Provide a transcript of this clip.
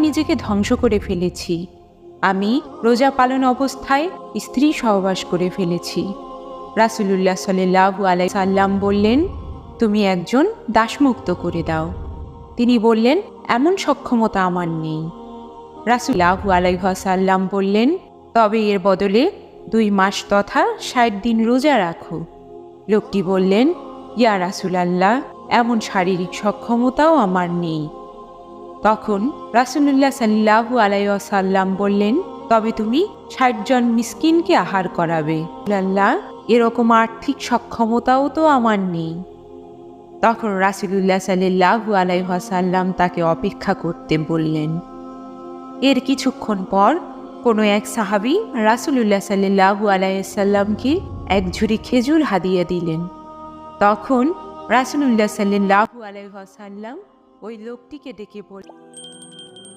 নিজেকে ধ্বংস করে ফেলেছি। আমি রোজা পালন অবস্থায় স্ত্রী সহবাস করে ফেলেছি। রাসূলুল্লাহ সাল্লাল্লাহু আলাইহি সাল্লাম বললেন, তুমি একজন দাসমুক্ত করে দাও। তিনি বললেন, এমন সক্ষমতা আমার নেই। রাসূলুল্লাহু আলাইহি সাল্লাম বললেন, তবে এর বদলে 2 মাস তথা 60 দিন রোজা রাখো। লোকটি বললেন, ইয়া রাসূলাল্লাহ, এমন শারীরিক সক্ষমতাও আমার নেই। তখন রাসূলুল্লাহ সাল্লাল্লাহু আলাইহি ওয়াসাল্লাম বললেন, তবে তুমি 60 জন মিসকিনকে আহার করাবে। আল্লাহ, এরকম আর্থিক সক্ষমতাও তো আমার নেই। তখন রাসূলুল্লাহ সাল্লাল্লাহু আলাইহি ওয়াসাল্লাম তাকে অপেক্ষা করতে বললেন। এর কিছুক্ষণ পর কোনো এক সাহাবী রাসূলুল্লাহ সাল্লাল্লাহু আলাইহি ওয়াসাল্লামকে এক ঝুড়ি খেজুর হাদিয়া দিলেন। তখন রাসূলুল্লাহ সাল্লাল্লাহু আলাইহি ওয়াসাল্লাম ওই লোকটিকে ডেকে বললেন,